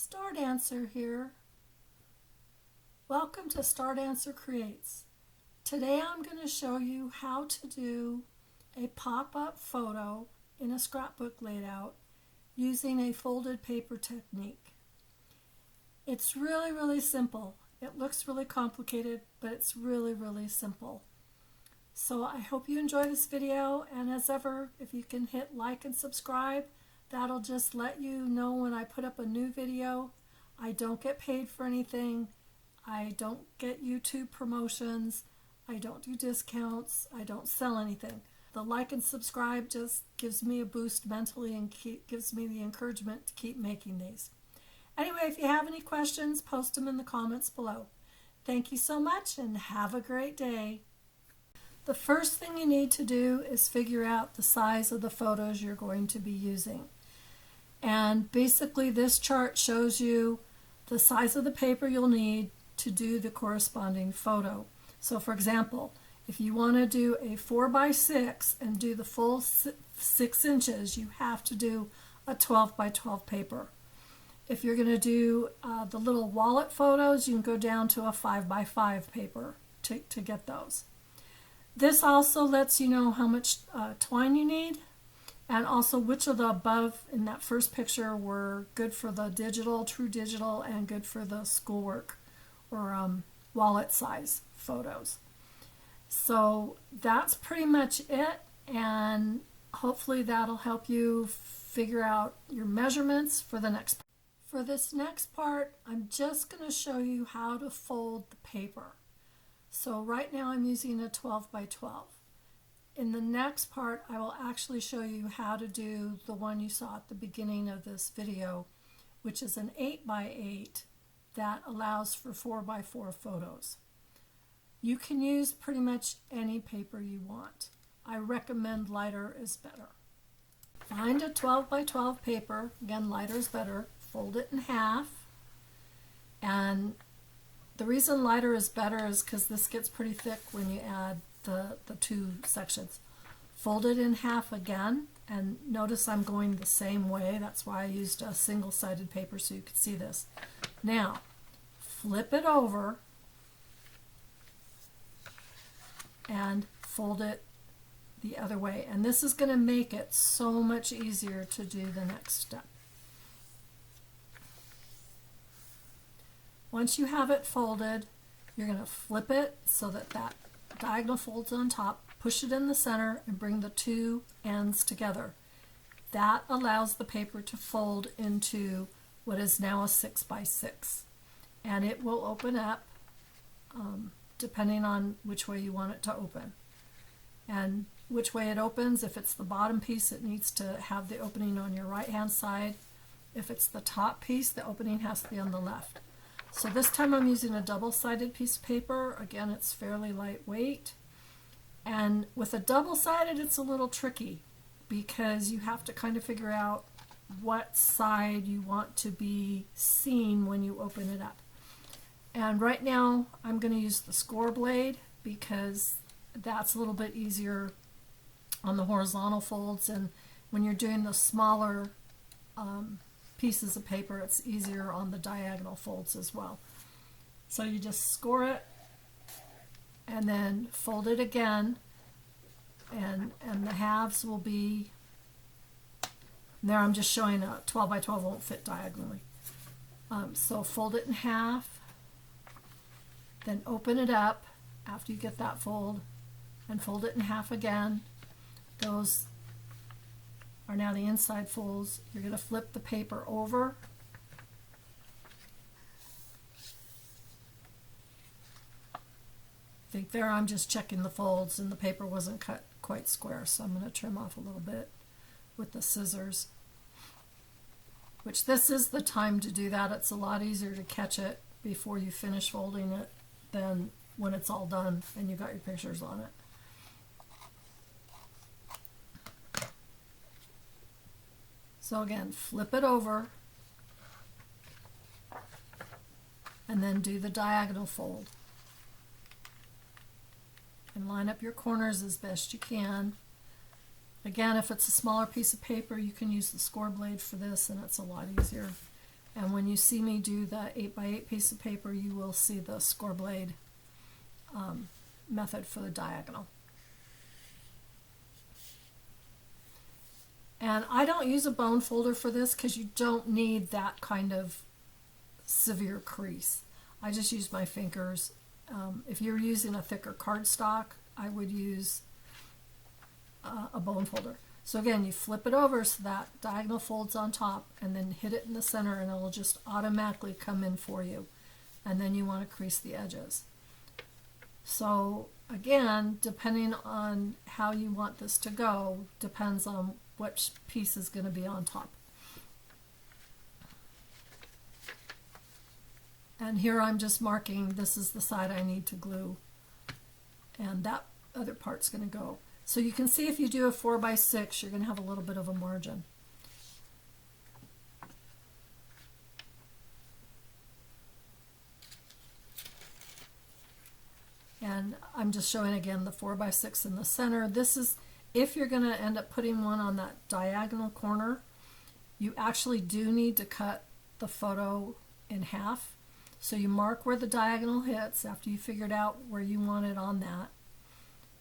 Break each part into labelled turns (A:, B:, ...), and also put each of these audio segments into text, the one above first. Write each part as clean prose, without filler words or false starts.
A: Star Dancer here. Welcome to Star Dancer Creates. Today I'm going to show you how to do a pop-up photo in a scrapbook layout using a folded paper technique. It's really simple. It looks really complicated, but it's really simple. So I hope you enjoy this video, and as ever, if you can hit like and subscribe, that'll just let you know when I put up a new video. I don't get paid for anything. I don't get YouTube promotions. I don't do discounts. I don't sell anything. The like and subscribe just gives me a boost mentally and gives me the encouragement to keep making these. Anyway, if you have any questions, post them in the comments below. Thank you so much and have a great day. The first thing you need to do is figure out the size of the photos you're going to be using. And basically this chart shows you the size of the paper you'll need to do the corresponding photo. So for example, if you want to do a 4x6 and do the full 6 inches, you have to do a 12x12 paper. If you're going to do the little wallet photos, you can go down to a 5x5 paper to get those. This also lets you know how much twine you need, and also which of the above in that first picture were good for the digital, true digital, and good for the schoolwork or wallet size photos. So that's pretty much it, and hopefully that'll help you figure out your measurements for the next part. For this next part, I'm just going to show you how to fold the paper. So right now I'm using a 12x12. In the next part, I will actually show you how to do the one you saw at the beginning of this video, which is an 8x8 that allows for 4x4 photos. You can use pretty much any paper you want. I recommend lighter is better. Find a 12x12 paper, again lighter is better, fold it in half, and the reason lighter is better is because this gets pretty thick when you add the two sections. Fold it in half again, and notice I'm going the same way. That's why I used a single-sided paper so you could see this. Now, flip it over and fold it the other way. And this is going to make it so much easier to do the next step. Once you have it folded, you're going to flip it so that that diagonal folds on top, push it in the center, and bring the two ends together. That allows the paper to fold into what is now a 6x6. And it will open up depending on which way you want it to open. And which way it opens, if it's the bottom piece, it needs to have the opening on your right-hand side. If it's the top piece, the opening has to be on the left. So this time I'm using a double-sided piece of paper. Again, it's fairly lightweight. And with a double-sided, it's a little tricky because you have to kind of figure out what side you want to be seen when you open it up. And right now, I'm going to use the score blade because that's a little bit easier on the horizontal folds, and when you're doing the smaller pieces of paper, it's easier on the diagonal folds as well. So you just score it and then fold it again, and the halves will be there. I'm just showing a 12x12 won't fit diagonally. So fold it in half, then open it up after you get that fold and fold it in half again. Those are now the inside folds. You're going to flip the paper over. I think there I'm just checking the folds and the paper wasn't cut quite square, so I'm going to trim off a little bit with the scissors. Which this is the time to do that. It's a lot easier to catch it before you finish folding it than when it's all done and you got your pictures on it. So again, flip it over and then do the diagonal fold. And line up your corners as best you can. Again, if it's a smaller piece of paper, you can use the score blade for this, and it's a lot easier. And when you see me do the 8x8 piece of paper, you will see the score blade method for the diagonal. And I don't use a bone folder for this because you don't need that kind of severe crease. I just use my fingers. If you're using a thicker cardstock, I would use a bone folder. So again, you flip it over so that diagonal folds on top, and then hit it in the center, and it'll just automatically come in for you. And then you want to crease the edges. So again, depending on how you want this to go, depends on which piece is going to be on top. And here I'm just marking this is the side I need to glue, and that other part's going to go. So you can see if you do a 4x6, you're going to have a little bit of a margin. And I'm just showing again the 4x6 in the center. This is if you're going to end up putting one on that diagonal corner, you actually do need to cut the photo in half. So you mark where the diagonal hits after you figured out where you want it on that,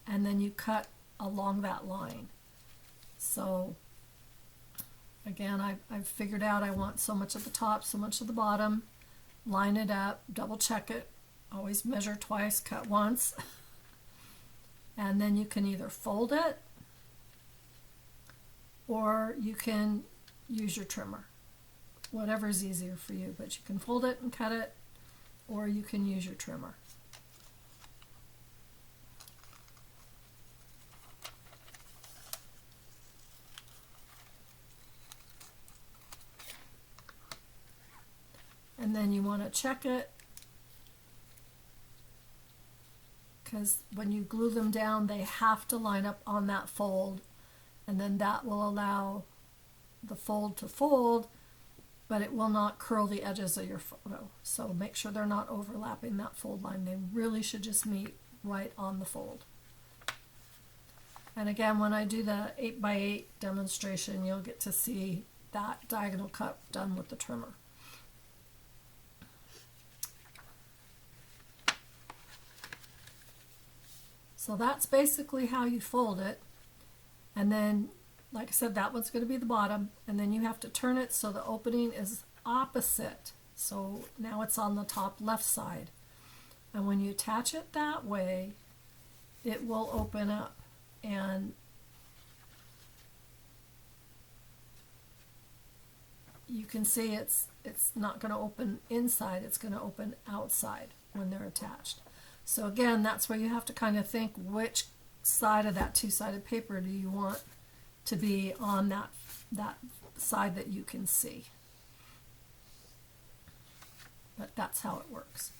A: and then you cut along that line. So again, I've figured out I want so much at the top, so much at the bottom. Line it up, double check it, always measure twice, cut once. And then you can either fold it or you can use your trimmer, whatever's easier for you. But you can fold it and cut it, or you can use your trimmer. And then you want to check it, because when you glue them down, they have to line up on that fold, and then that will allow the fold to fold, but it will not curl the edges of your photo. So make sure they're not overlapping that fold line. They really should just meet right on the fold. And again, when I do the 8x8 demonstration, you'll get to see that diagonal cut done with the trimmer. So that's basically how you fold it. And then, like I said, that one's going to be the bottom, and then you have to turn it so the opening is opposite. So now it's on the top left side. And when you attach it that way, it will open up. And you can see it's not going to open inside, it's going to open outside when they're attached. So again, that's where you have to kind of think, which side of that two-sided paper do you want to be on that side that you can see. But that's how it works.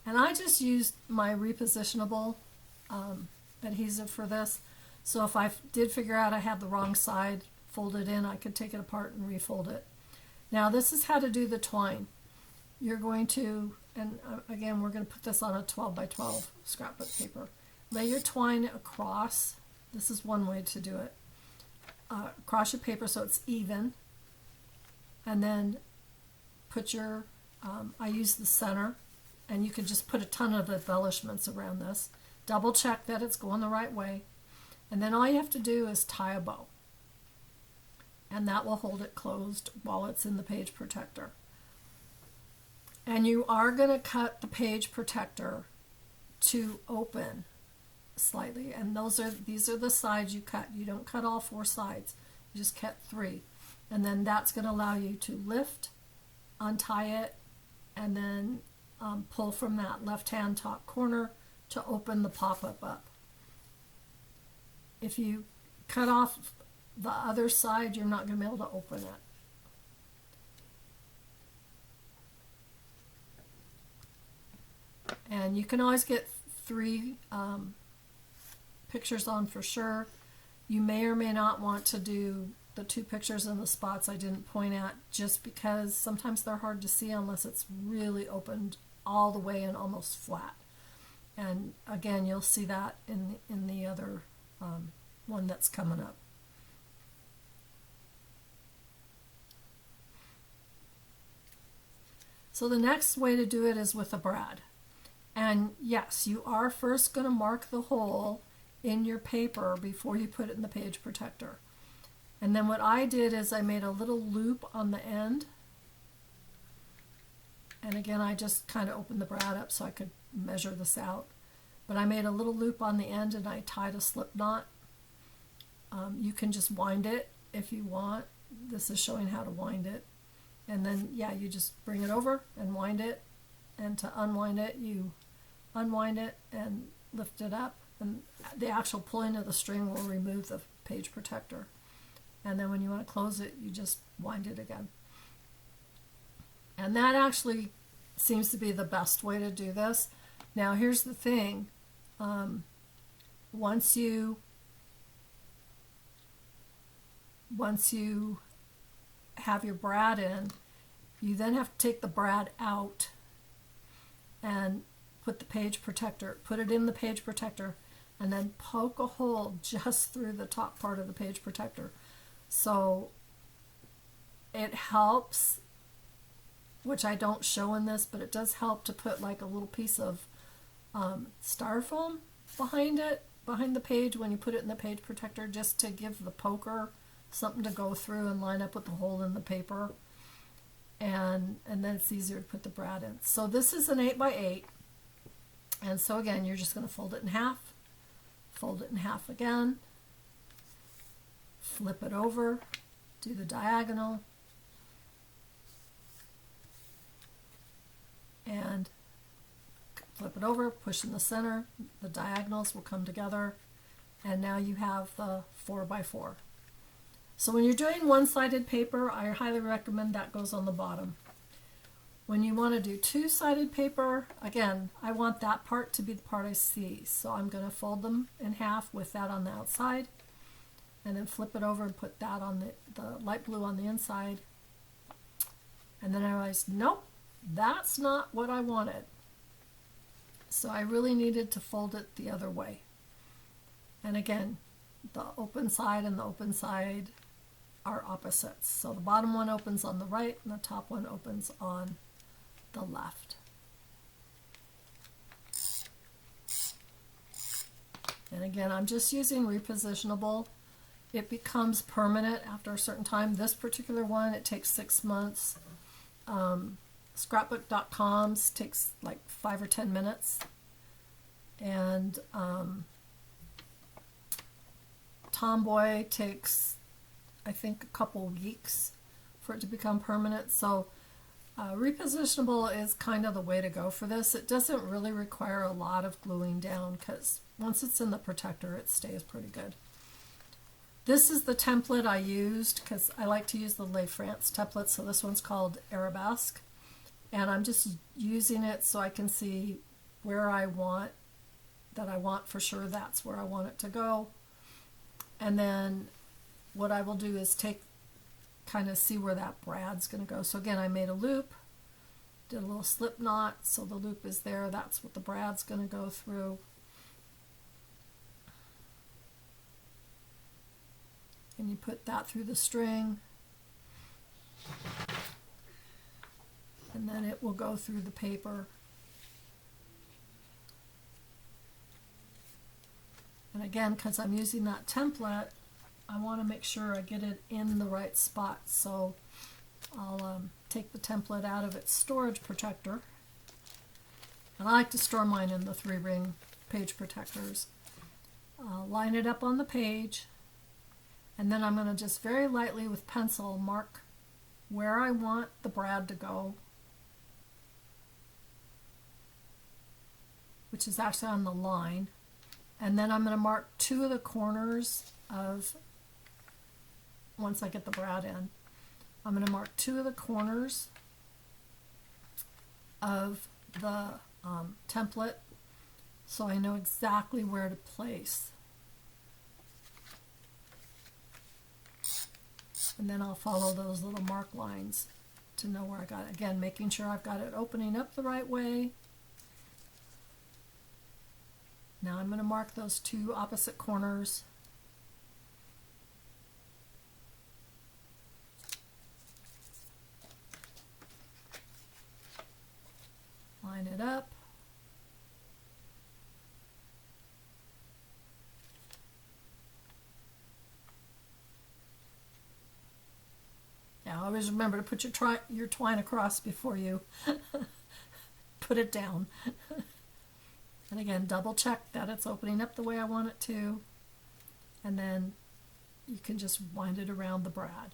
A: And I just used my repositionable adhesive for this. So if I did figure out I had the wrong side folded in, I could take it apart and refold it. Now this is how to do the twine. You're going to, and again, we're going to put this on a 12x12 scrapbook paper. Lay your twine across. This is one way to do it. Across your paper so it's even. And then put your, I use the center, and you can just put a ton of embellishments around this. Double check that it's going the right way. And then all you have to do is tie a bow. And that will hold it closed while it's in the page protector. And you are going to cut the page protector to open slightly. And these are the sides you cut. You don't cut all 4 sides. You just cut 3. And then that's going to allow you to lift, untie it, and then pull from that left-hand top corner to open the pop-up up. If you cut off the other side, you're not going to be able to open it. And you can always get 3 pictures on for sure. You may or may not want to do the 2 pictures in the spots I didn't point at, just because sometimes they're hard to see unless it's really opened all the way and almost flat. And again, you'll see that in the other one that's coming up. So the next way to do it is with a brad. And yes, you are first going to mark the hole in your paper before you put it in the page protector. And then what I did is I made a little loop on the end. And again, I just kind of opened the brad up so I could measure this out. But I made a little loop on the end and I tied a slip knot. You can just wind it if you want. This is showing how to wind it. And then, yeah, you just bring it over and wind it. And to unwind it, you unwind it and lift it up. And the actual pulling of the string will remove the page protector. And then when you want to close it, you just wind it again. And that actually seems to be the best way to do this. Now, here's the thing. Once you have your brad in, you then have to take the brad out and put the page protector, put it in the page protector, and then poke a hole just through the top part of the page protector. So it helps, which I don't show in this, but it does help to put like a little piece of styrofoam behind it, behind the page when you put it in the page protector, just to give the poker something to go through and line up with the hole in the paper. And then it's easier to put the brad in. So this is an 8x8. And so again, you're just going to fold it in half, fold it in half again, flip it over, do the diagonal, and flip it over, push in the center, the diagonals will come together, and now you have the 4x4. So when you're doing one-sided paper, I highly recommend that goes on the bottom. When you want to do two-sided paper, again, I want that part to be the part I see. So I'm going to fold them in half with that on the outside, and then flip it over and put that on the light blue on the inside. And then I realized, nope, that's not what I wanted. So I really needed to fold it the other way. And again, the open side and the open side are opposites. So the bottom one opens on the right and the top one opens on the left. And again, I'm just using repositionable. It becomes permanent after a certain time. This particular one, it takes 6 months. Scrapbook.com's takes like 5 or 10 minutes. And Tomboy takes, I think, a couple weeks for it to become permanent. So repositionable is kind of the way to go for this. It doesn't really require a lot of gluing down because once it's in the protector, it stays pretty good. This is the template I used because I like to use the Le France template. So this one's called Arabesque. And I'm just using it so I can see where I want, that I want for sure that's where I want it to go. And then what I will do is kind of see where that brad's going to go. So again, I made a loop, did a little slip knot, so the loop is there. That's what the brad's going to go through. And you put that through the string. And then it will go through the paper. And again, because I'm using that template, I want to make sure I get it in the right spot. So I'll take the template out of its storage protector. And I like to store mine in the 3-ring page protectors. I'll line it up on the page. And then I'm going to just very lightly with pencil mark where I want the brad to go, which is actually on the line. And then I'm going to mark 2 of the corners of, once I get the brad in, I'm going to mark 2 of the corners of the template so I know exactly where to place. And then I'll follow those little mark lines to know where I got it. Again, making sure I've got it opening up the right way. Now I'm going to mark those 2 opposite corners. Always remember to put your twine across before you put it down. And again, double check that it's opening up the way I want it to. And then you can just wind it around the brad.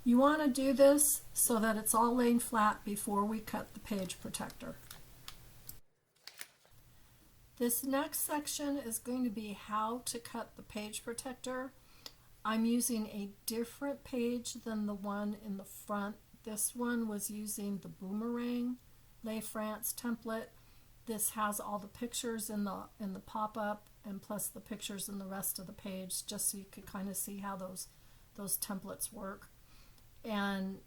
A: You want to do this so that it's all laying flat before we cut the page protector. This next section is going to be how to cut the page protector. I'm using a different page than the one in the front. This one was using the Boomerang Le France template. This has all the pictures in the pop-up and plus the pictures in the rest of the page, just so you could kind of see how those templates work. And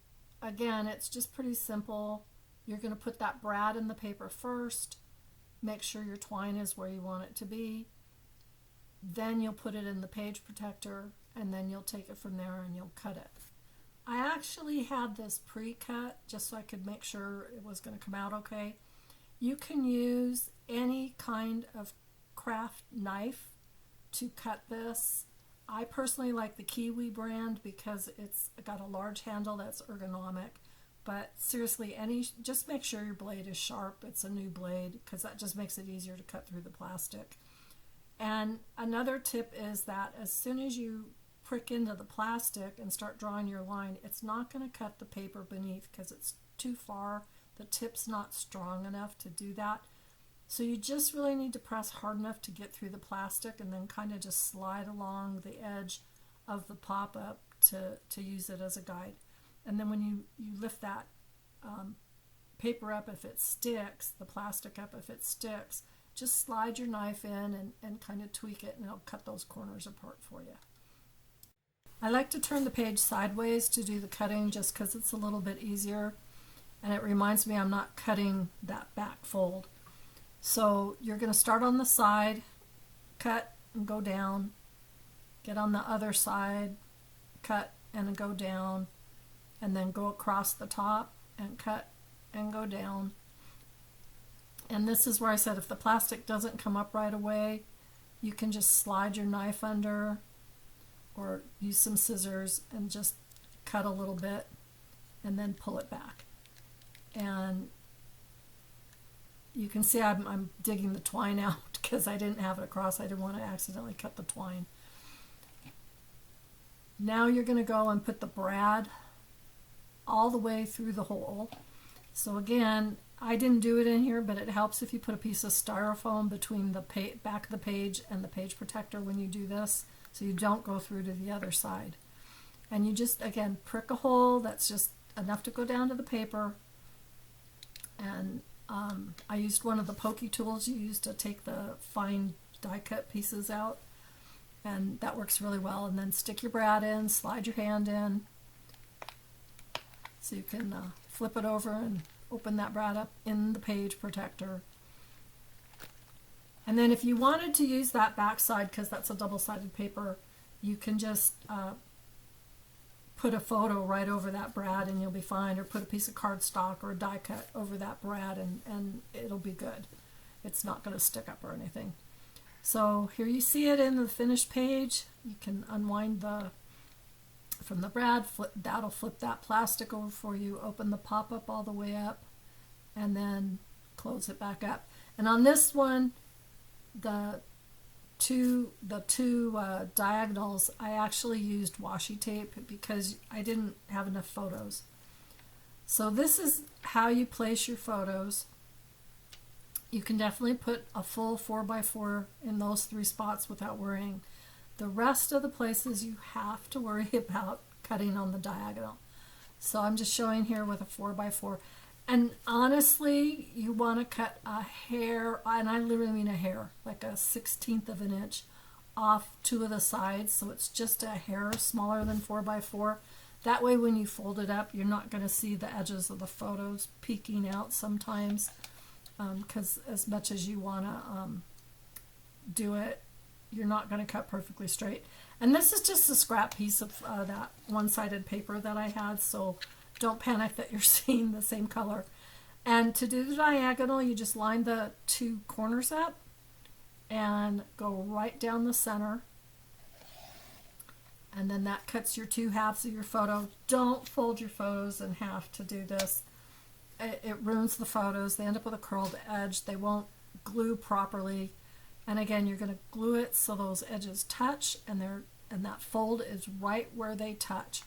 A: again, it's just pretty simple. You're going to put that brad in the paper first. Make sure your twine is where you want it to be. Then you'll put it in the page protector, and then you'll take it from there and you'll cut it. I actually had this pre-cut just so I could make sure it was going to come out okay. You can use any kind of craft knife to cut this. I personally like the Kiwi brand because it's got a large handle that's ergonomic. But seriously, just make sure your blade is sharp. It's a new blade because that just makes it easier to cut through the plastic. And another tip is that as soon as you prick into the plastic and start drawing your line, it's not going to cut the paper beneath because it's too far. The tip's not strong enough to do that. So you just really need to press hard enough to get through the plastic and then kind of just slide along the edge of the pop-up to use it as a guide. And then when you lift that paper up, if it sticks, the plastic up, if it sticks, just slide your knife in and kind of tweak it and it'll cut those corners apart for you. I like to turn the page sideways to do the cutting just because it's a little bit easier and it reminds me I'm not cutting that back fold. So you're going to start on the side, cut and go down, get on the other side, cut and go down, and then go across the top and cut and go down. And this is where I said if the plastic doesn't come up right away, you can just slide your knife under or use some scissors and just cut a little bit and then pull it back. And you can see I'm digging the twine out because I didn't have it across. I didn't want to accidentally cut the twine. Now you're going to go and put the brad all the way through the hole. So again, I didn't do it in here, but it helps if you put a piece of styrofoam between the back of the page and the page protector when you do this, so you don't go through to the other side. And you just, again, prick a hole that's just enough to go down to the paper. And I used one of the pokey tools you use to take the fine die cut pieces out, and that works really well. And then stick your brad in, slide your hand in, so you can flip it over and open that brad up in the page protector. And then if you wanted to use that back side, because that's a double-sided paper, you can just put a photo right over that brad and you'll be fine, or put a piece of cardstock or a die cut over that brad and it'll be good. It's not going to stick up or anything. So here you see it in the finished page. You can unwind from the brad, that'll flip that plastic over for you, open the pop-up all the way up, and then close it back up. And on this one, the two diagonals, I actually used washi tape because I didn't have enough photos. So this is how you place your photos. You can definitely put a full 4x4 in those 3 spots without worrying. The rest of the places you have to worry about cutting on the diagonal. So I'm just showing here with a 4x4. And honestly, you want to cut a hair, and I literally mean a hair, like a 1/16 of an inch off 2 of the sides, so it's just a hair smaller than 4x4. That way when you fold it up, you're not going to see the edges of the photos peeking out sometimes, because as much as you want to do it, you're not going to cut perfectly straight. And this is just a scrap piece of that one-sided paper that I had, so don't panic that you're seeing the same color. And to do the diagonal, you just line the 2 corners up and go right down the center and then that cuts your two halves of your photo. Don't fold your photos in half to do this. It ruins the photos. They end up with a curled edge. They won't glue properly. And again, you're going to glue it so those edges touch, and that fold is right where they touch.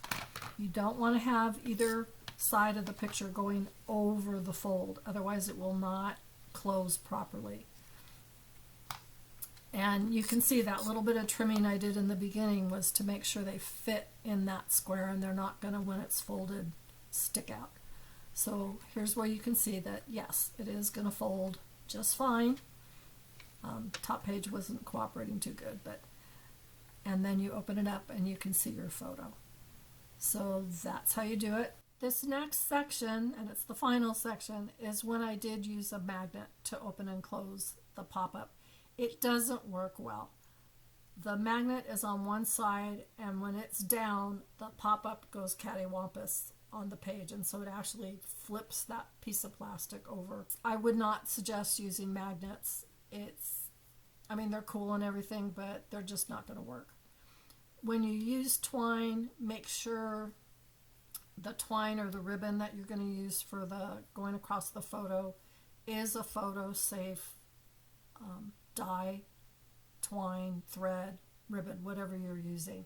A: You don't want to have either side of the picture going over the fold, otherwise it will not close properly. And you can see that little bit of trimming I did in the beginning was to make sure they fit in that square, and they're not going to, when it's folded, stick out. So here's where you can see that yes, it is going to fold just fine. Top page wasn't cooperating too good, and then you open it up and you can see your photo. So that's how you do it. This next section, and it's the final section, is when I did use a magnet to open and close the pop-up. It doesn't work well. The magnet is on one side, and when it's down, the pop-up goes cattywampus on the page, and so it actually flips that piece of plastic over. I would not suggest using magnets. I mean, they're cool and everything, but they're just not going to work. When you use twine, make sure the twine or the ribbon that you're going to use for the going across the photo is a photo safe dye, twine, thread, ribbon, whatever you're using.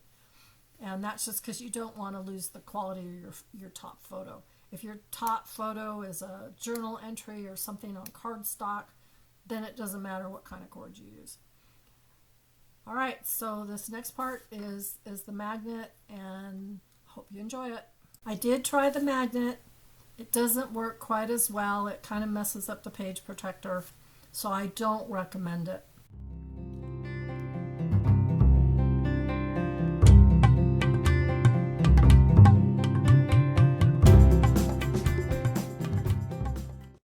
A: And that's just because you don't want to lose the quality of your top photo. If your top photo is a journal entry or something on cardstock, then it doesn't matter what kind of cord you use. All right, so this next part is the magnet, and hope you enjoy it. I did try the magnet. It doesn't work quite as well. It kind of messes up the page protector, so I don't recommend it.